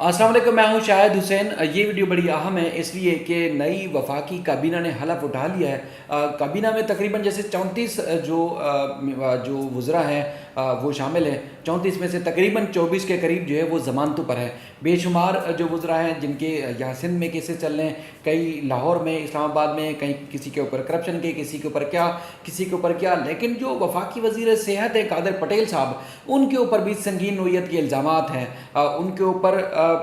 अस्सलाम वालेकुम, मैं हूं शाहिद हुसैन। ये वीडियो बड़ी अहम है इसलिए कि नई वफाकी काबीना ने हलफ उठा लिया है। काबीना में तकरीबन जैसे 34 जो वज़रा हैं वो शामिल हैं। 34 में से तकरीबन 24 के करीब जो है वो ज़मानतों पर है। बेशुमार जो वज़रा हैं जिनके यहाँ सिंध में केसेस चल रहे हैं, कई लाहौर में, इस्लामाबाद में, कहीं किसी के ऊपर करप्शन के, किसी के ऊपर क्या, किसी के ऊपर क्या। लेकिन जो वफाकी वज़ीर सेहत है कादर पटेल साहब, उनके ऊपर भी संगीन नोयत के इल्ज़ामात हैं। उनके ऊपर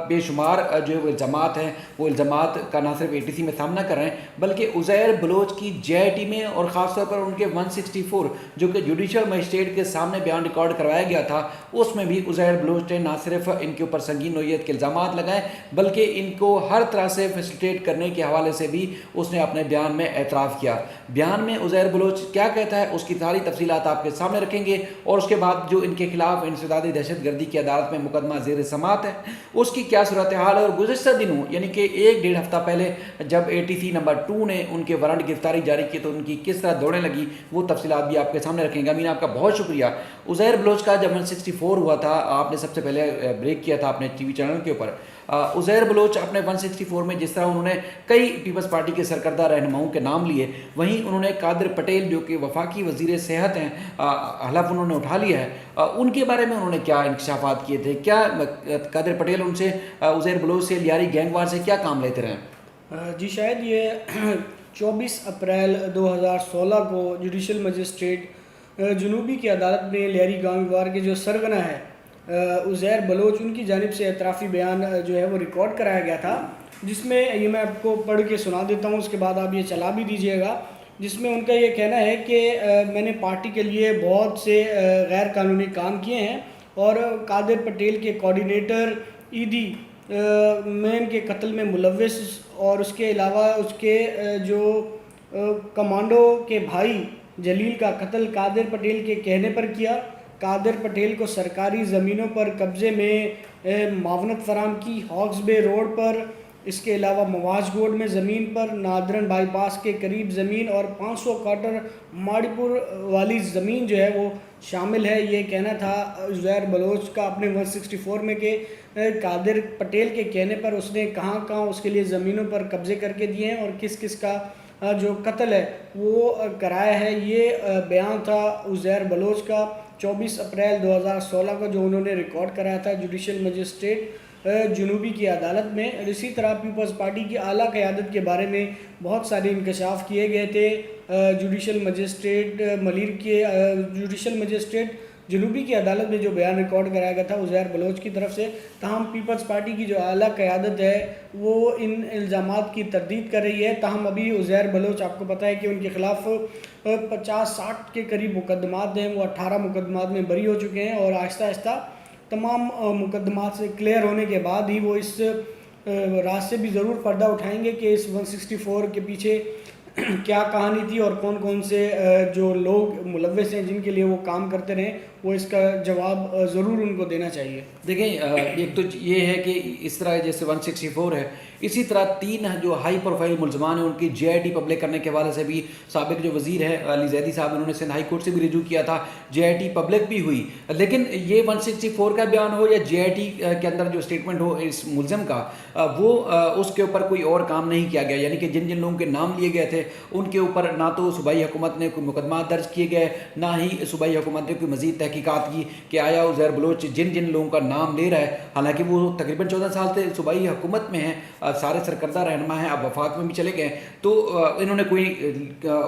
बेशुमार जो इल्ज़ामात हैं वो इल्ज़ामात का ना सिर्फ ATC में सामना कर रहे हैं बल्कि उज़ैर बलोच की JIT में और ख़ास तौर पर उनके 164 जो कि जुडिशल मजिस्ट्रेट के सामने बयान रिकॉर्ड करवाया गया था, उसमें भी उज़ैर बलोच ने ना सिर्फ इनके ऊपर संगीन नोयत के इल्ज़ामात लगाए बल्कि इनको हर तरह से फैसिलिटेट करने के हवाले से भी उसने अपने बयान में एतराफ़ किया। बयान में उज़ैर बलोच क्या कहता है उसकी सारी तफसीलात आपके सामने रखेंगे और उसके बाद जो इनके खिलाफ इंसदादी दहशतगर्दी की अदालत में मुकदमा ज़ेर समात है उसकी क्या सूरत हाल है। और गुज़श्ता दिनों यानी कि 1-1.5 हफ्ता पहले जब ATC नंबर 2 ने उनके वारंट गिरफ्तारी जारी की तो उनकी किस तरह दौड़ने लगी वो तफसीलात भी आपके सामने रखेंगे। अमीन, आपका बहुत शुक्रिया। उज़ैर बलोच का जब 164 हुआ था, आपने सबसे पहले ब्रेक किया था अपने TV चैनल के ऊपर। उज़ैर बलोच अपने 164 में जिस तरह उन्होंने कई पीपल्स पार्टी के सरकर्दा रहनुमाओं के नाम लिए, वहीं उन्होंने कादर पटेल जो कि वफाकी वज़ीर सेहत हैं, हलफ उन्होंने उठा लिया है। उनके बारे में उन्होंने क्या इंकशाफात किए थे? क्या कादर पटेल उनसे उज़ैर बलोच से लियारी गैंगवार से क्या काम लेते रहे? जी शायद ये 24 अप्रैल 2016 को जुडिशल मजिस्ट्रेट जनूबी की अदालत में लियारी गैंगवार के जो सरगना है उज़ैर बलोच, उनकी जानिब से एतराफ़ी बयान जो है वो रिकॉर्ड कराया गया था, जिसमें ये मैं आपको पढ़ के सुना देता हूँ, उसके बाद आप ये चला भी दीजिएगा। जिसमें उनका ये कहना है कि मैंने पार्टी के लिए बहुत से गैर कानूनी काम किए हैं और कादर पटेल के कोऑर्डिनेटर ईदी मैन के कत्ल में मुलव्वस और उसके अलावा उसके जो कमांडो के भाई जलील का कत्ल कादर पटेल के कहने पर किया। कादर पटेल को सरकारी ज़मीनों पर कब्ज़े में मावनत फराम की, हॉक्स बे रोड पर, इसके अलावा मवाजगोड में ज़मीन पर, नादरन बाईपास के करीब ज़मीन और 500 क्वार्टर माड़ीपुर वाली ज़मीन जो है वो शामिल है। ये कहना था उज़ैर बलोच का अपने 164 में के कादर पटेल के कहने पर उसने कहाँ कहाँ उसके लिए ज़मीनों पर कब्ज़े करके दिए हैं और किस किस का जो कत्ल है वो कराया है। ये बयान था उज़ैर बलोच का 24 अप्रैल 2016 को, जो उन्होंने रिकॉर्ड कराया था जुडिशल मजिस्ट्रेट जनूबी की अदालत में। इसी तरह पीपल्स पार्टी की आला क़यादत के बारे में बहुत सारे इंकशाफ किए गए थे जुडिशल मजिस्ट्रेट मलिर के जुडिशल मजिस्ट्रेट जनूबी की अदालत में जो बयान रिकॉर्ड कराया गया था उज़ैर बलोच की तरफ से। ताहम पीपल्स पार्टी की जो आला क़यादत है वो इन इल्ज़ामात की तरदीद कर रही है। ताहम अभी उज़ैर बलोच, आपको पता है कि उनके ख़िलाफ़ 50-60 के करीब मुकदमात हैं, वो 18 मुकदमात में बरी हो चुके हैं और आहिस्ता आहिस्ता तमाम मुकदमात से क्लियर होने के बाद ही वो इस राज से भी ज़रूर पर्दा उठाएंगे कि इस 164 के पीछे क्या कहानी थी और कौन कौन से जो लोग मुलव्वस हैं जिनके लिए वो काम करते रहे, वो इसका जवाब ज़रूर उनको देना चाहिए। देखें, एक तो ये है कि इस तरह जैसे 164 है, इसी तरह 3 जो हाई प्रोफाइल मुलजमान हैं उनकी JIT पब्लिक करने के हवाले से भी साबिक जो वज़ीर है अली जैदी साहब, उन्होंने सिंध हाई कोर्ट से भी रिजू किया था, JIT पब्लिक भी हुई। लेकिन ये 164 का बयान हो या JIT के अंदर जो स्टेटमेंट हो इस मुलजम का, वो उसके ऊपर कोई और काम नहीं किया गया। यानी कि जिन जिन लोगों के नाम लिए गए थे उनके ऊपर ना तो सूबाई हुकूमत ने कोई मुकदमा दर्ज किए गए, ना ही सूबाई हुकूमत ने कोई मज़ीद तहकीकात की कि आया उज़ैर बलोच जिन जिन लोगों का नाम ले रहा है, हालांकि वो तकरीबन 14 साल से सूबाई हुकूमत में है, सारे सरकर्दा रहनुमा हैं, अब वफाक में भी चले गए, तो इन्होंने कोई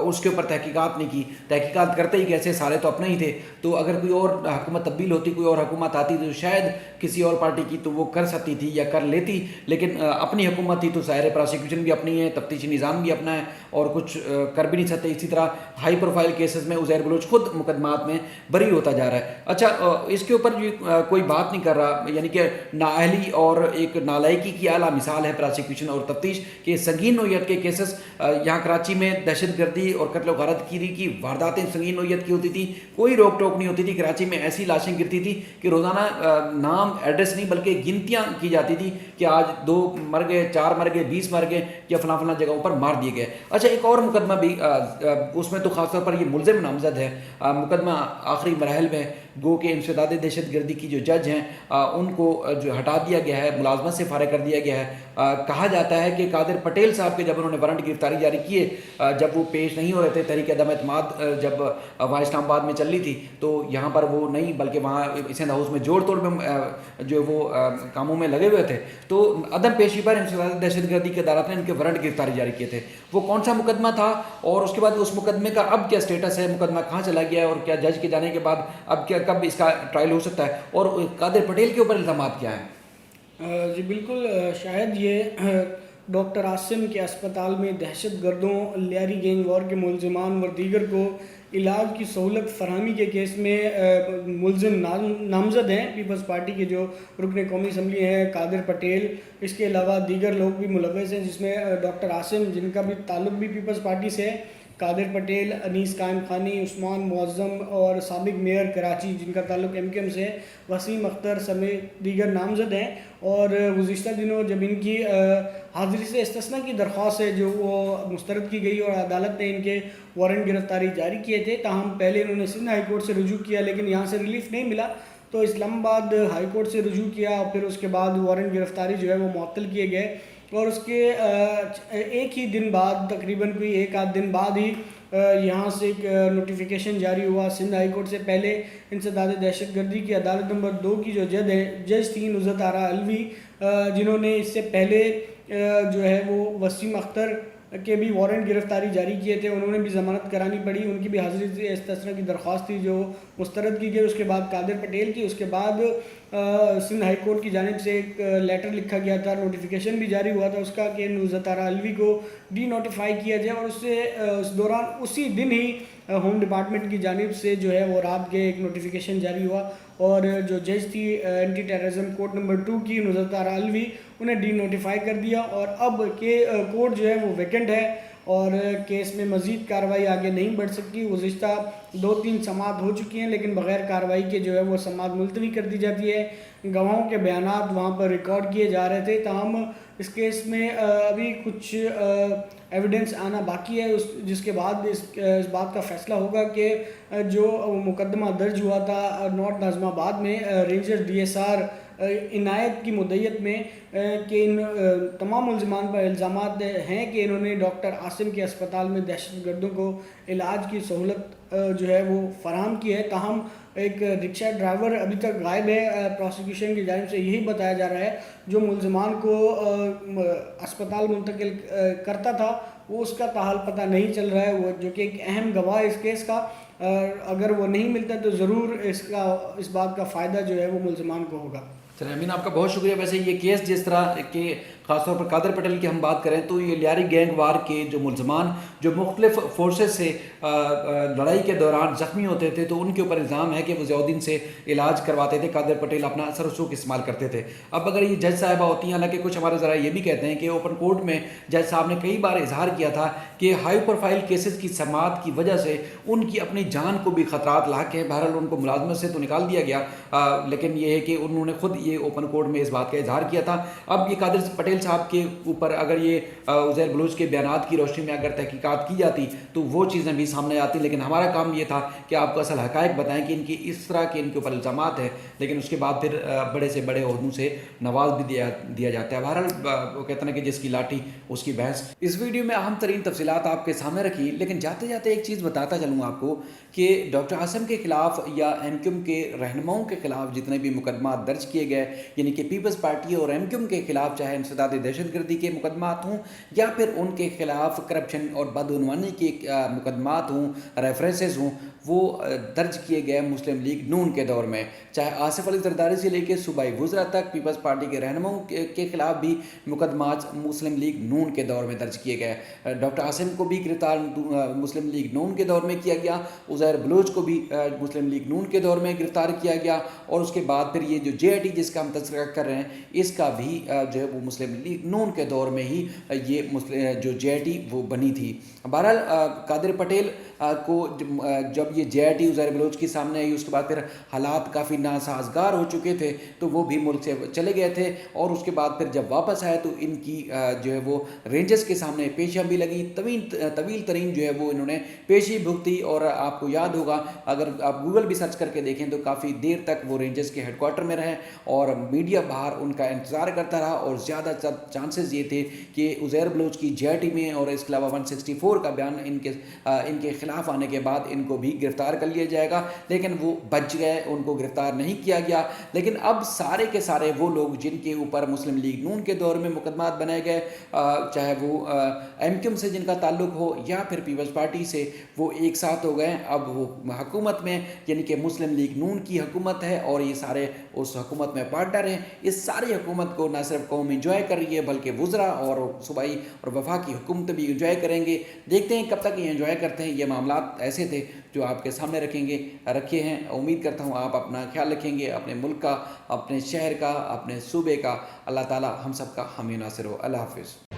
उसके ऊपर तहकीकात नहीं की। तहकीकात करते ही कैसे, सारे तो अपने ही थे, तो अगर कोई और हुकूमत तब्दील होती, कोई और हुकूमत आती तो शायद किसी और पार्टी की तो वो कर सकती थी या कर लेती, लेकिन अपनी हुकूमत थी तो ज़ाहिर प्रोसिक्यूशन भी अपनी है, तफ्तीशी निज़ाम भी अपना है और कुछ कर भी नहीं सकते। इसी तरह हाई प्रोफाइल केसेस में उज़ैर बलोच खुद मुकदमात में बरी होता जा रहा है। अच्छा, इसके ऊपर कोई बात नहीं कर रहा, यानी कि नाअहली और एक नालायकी की आला मिसाल है प्रोसिक्यूशन और तफ्तीश के संगीन नोयत के केसेस। यहाँ कराची में दहशतगर्दी और कत्ल गारत की वारदातें संगीन नोयत की होती थी, कोई रोक टोक नहीं होती थी। कराची में ऐसी लाशें गिरती थी कि रोज़ाना नाम एड्रेस नहीं बल्कि गिनतियाँ की जाती थी कि आज 2 मर गए, 4 मर गए, 20 मर गए या फला फला जगहों पर मार दिए गए। अच्छा, एक और मुकदमा भी उसमें तो खासतौर पर ये मुलजिम नामजद है, मुकदमा आखिरी मराहल में गो के इंसदाद दहशतगर्दी की जो जज हैं उनको जो हटा दिया गया है, मुलाजमत से फारिग कर दिया गया है। कहा जाता है कि कादिर पटेल साहब के जब उन्होंने वारंट गिरफ्तारी जारी किए, जब वो पेश नहीं हो रहे थे, तहरीक अदम एतमाद जब वहाँ इस्लामाबाद में चल रही थी, तो यहाँ पर वो नहीं बल्कि वहाँ सिंध हाउस में जोड़ तोड़ में जो वो कामों में लगे हुए थे। तो अदम पेशी पर इंसदाद दहशतगर्दी की अदालत ने इनके वारंट गिरफ्तारी जारी किए थे। वो कौन सा मुकदमा था और उसके बाद उस मुकदमे का अब क्या स्टेटस है, मुकदमा कहाँ चला गया है और क्या जज के जाने के बाद अब क्या कब इसका ट्रायल हो सकता है और कादिर पटेल के ऊपर इल्ज़ाम क्या हैं? जी बिल्कुल, शायद ये डॉक्टर आसिम के अस्पताल में दहशत गर्दों, लियारी गैंग वॉर के मुलजमान व दीगर को इलाज की सहूलत फरहमी के केस में मुलजिम नामजद हैं। पीपल्स पार्टी के जो रुकन कौमी असम्बली हैं कादिर पटेल, इसके अलावा दीगर लोग भी मुलव्वस हैं, जिसमें डॉक्टर आसिम जिनका भी ताल्लुक भी पीपल्स पार्टी से है, कादिर पटेल, अनीस कायम खानी, उस्मान मुअज़्ज़म और साबिक मेयर कराची जिनका ताल्लुक MQM से है, वसीम अख्तर समेत दीगर नामजद हैं। और गुज़िश्ता दिनों जब इनकी हाज़िरी से इस्तिस्ना की दरख्वास्त है जो वो मुस्तरद की गई और अदालत ने इनके वारंट गिरफ्तारी जारी किए थे, ताहम पहले इन्होंने सिंध हाई कोर्ट से रुजू किया लेकिन यहाँ से रिलीफ नहीं मिला, तो इस्लामाबाद हाई कोर्ट से रुजू किया और फिर उसके बाद वारंट गिरफ्तारी जो है वो मुअत्तल किए गए। और उसके एक ही दिन बाद, तकरीबन कोई एक आध दिन बाद ही यहाँ से एक नोटिफिकेशन जारी हुआ सिंध हाई कोर्ट से पहले इंसदाद दहशतगर्दी की अदालत नंबर 2 की जो जज थी नुज़रत आरा अलवी, जिन्होंने इससे पहले जो है वो वसीम अख्तर के भी वारंट गिरफ्तारी जारी किए थे, उन्होंने भी ज़मानत करानी पड़ी, उनकी भी हाज़िरी से इस्तिस्ना की दरख्वास्त थी जो मुस्तरद की गई। उसके बाद कादिर पटेल की, उसके बाद सिंध हाई कोर्ट की जानिब से एक लेटर लिखा गया था, नोटिफिकेशन भी जारी हुआ था उसका कि नुज़रत आरा अलवी को डी नोटिफाई किया जाए। और उससे उस दौरान उसी दिन ही होम डिपार्टमेंट की जानिब से जो है वो रात के एक नोटिफिकेशन जारी हुआ और जो जज थी एंटी टेररिज्म कोर्ट नंबर 2 की नुज़रत आरा अलवी, उन्हें डी नोटिफाई कर दिया और अब के कोर्ट जो है वो वैकेंट है और केस में मज़ीद कार्रवाई आगे नहीं बढ़ सकती। गुज़िश्ता 2-3 समाअत हो चुकी हैं लेकिन बग़ैर कार्रवाई के जो है वो समाअत मुलतवी कर दी जाती है। गवाहों के बयानात वहाँ पर रिकॉर्ड किए जा रहे थे, ताहम इस केस में अभी कुछ एविडेंस आना बाकी है, उस जिसके बाद इस बात का फ़ैसला होगा कि जो मुकदमा दर्ज हुआ था नॉर्थ नाज़िमाबाद में रेंजर DSR इनायत की मुद्दत में कि इन तमाम मुलज़मान पर इल्ज़ामात हैं कि इन्होंने डॉक्टर आसिम के अस्पताल में दहशतगर्दों को इलाज की सहूलत जो है वो फराहम की है। ताहम एक रिक्शा ड्राइवर अभी तक गायब है। प्रोसिक्यूशन की जानिब से यही बताया जा रहा है जो मुलज़मान को अस्पताल मुंतकिल करता था वो उसका ताहाल पता नहीं चल रहा है, वो जो कि एक अहम गवाह इस केस का, अगर वो नहीं मिलता तो ज़रूर इस बात का फ़ायदा जो है वो मुलज़मान को होगा। चलिए अमीन, आपका बहुत शुक्रिया। वैसे ये केस जिस तरह के ख़ासतौर पर कादिर पटेल की हम बात करें तो ये लियारी गैंग वार के जो मुलजमान जो मुख्तलिफ फोर्सेस से लड़ाई के दौरान ज़ख्मी होते थे तो उनके ऊपर इल्ज़ाम है कि वो ज़ियाउद्दीन से इलाज करवाते थे, कादिर पटेल अपना असर रसूख इस्तेमाल करते थे। अब अगर ये जज साहिबा होती हैं, हालांकि कुछ हमारे ज़रा ये भी कहते हैं कि ओपन कोर्ट में जज साहब ने कई बार इजहार किया था कि हाई प्रोफाइल केसेस की समाअत की वजह से उनकी अपनी जान को भी ख़तरात लाक हैं। बहरहाल उनको मुलाजमत से तो निकाल दिया गया, लेकिन ये है कि उन्होंने खुद ये ओपन कोर्ट में इस बात का इजहार किया था। अब ये कादिर पटेल साहब के ऊपर अगर ये उज़ैर बलूच के बयानात की रोशनी में अगर तहकीकात की जाती तो वो चीज़ें भी सामने आती, लेकिन हमारा काम ये था कि आपको असल हक़ाइक़ बताएं कि इनकी इस तरह के इनके ऊपर इल्ज़ामात है, लेकिन उसके बाद फिर बड़े से बड़े ओहदों से नवाज भी दिया जाता है। बहरहाल वो कहते हैं कि जिसकी लाठी उसकी भैंस। इस वीडियो में अहम तरीन तफसीलात आपके सामने रखी, लेकिन जाते जाते एक चीज़ बताता चलूँ आपको कि डॉक्टर आसिम के ख़िलाफ़ या MQM के रहनुमाओं के ख़िलाफ़ जितने भी मुकदमा दर्ज किए गए, यानी कि पीपल्स पार्टी और MQM के ख़िलाफ़ चाहे इंसदाद दहशतगर्दी के मुकदमात हों या फिर उनके ख़िलाफ़ करप्शन और बदउनवानी के मुकदमात हों, रेफरेंसेस हों, वो दर्ज किए गए मुस्लिम लीग नून के दौर में। चाहे आसिफ अली जरदारी से लेकर सूबाई वज़रा तक पीपल्स पार्टी के रहनुमाओं के ख़िलाफ़ भी मुकदमात मुस्लिम लीग नून के दौर में दर्ज किए गए। डॉक्टर आसिम को भी गिरफ्तार मुस्लिम लीग नून के दौर में किया गया, उज़ैर बलूच को भी मुस्लिम लीग नून के दौर में गिरफ्तार किया गया, और उसके बाद फिर ये जो JIT जिसका हम तज़किरा कर रहे हैं इसका भी जो है वो मुस्लिम लीग नून के दौर में ही ये जो JIT वो बनी थी। बहरहाल कादिर पटेल जब ये JIT उज़ैर बलोच के सामने आई, उसके बाद फिर हालात काफ़ी नासाजगार हो चुके थे, तो वो भी मुल्क से चले गए थे। और उसके बाद फिर जब वापस आए तो इनकी जो है वो रेंजर्स के सामने पेशियाँ भी लगी, तवील तरीन जो है वो इन्होंने पेशी भुगती। और आपको याद होगा, अगर आप गूगल भी सर्च करके देखें तो काफ़ी देर तक वो रेंजर्स के हेडक्वार्टर में रहे और मीडिया बाहर उनका इंतज़ार करता रहा। और ज़्यादा चांसेस ये थे कि उज़ैर बलोच की JIT में और इसके अलावा 164 का बयान इनके खिलाफ आने के बाद इनको भी गिरफ्तार कर लिया जाएगा, लेकिन वो बच गए, उनको गिरफ्तार नहीं किया गया। लेकिन अब सारे के सारे वो लोग जिनके ऊपर मुस्लिम लीग नून के दौर में मुकदमात बनाए गए, चाहे वो MQM से जिनका ताल्लुक हो या फिर पीपल्स पार्टी से, वो एक साथ हो गए। अब वो हुकूमत में, यानी कि मुस्लिम लीग नून की हुकूमत है और ये सारे उस हुकूमत में पार्टनर हैं। इस सारी हुकूमत को ना सिर्फ कौम इंजॉय कर रही है बल्कि वुज़रा और सूबाई और वफाकी हुकूमत भी इंजॉय करेंगे। देखते हैं कब तक ये इंजॉय करते हैं। ये मामलात ऐसे थे जो आपके सामने रखे हैं। उम्मीद करता हूँ आप अपना ख्याल रखेंगे, अपने मुल्क का, अपने शहर का, अपने सूबे का। अल्लाह ताला हम सब का हामी नासिर हो। अल्लाह हाफिज़।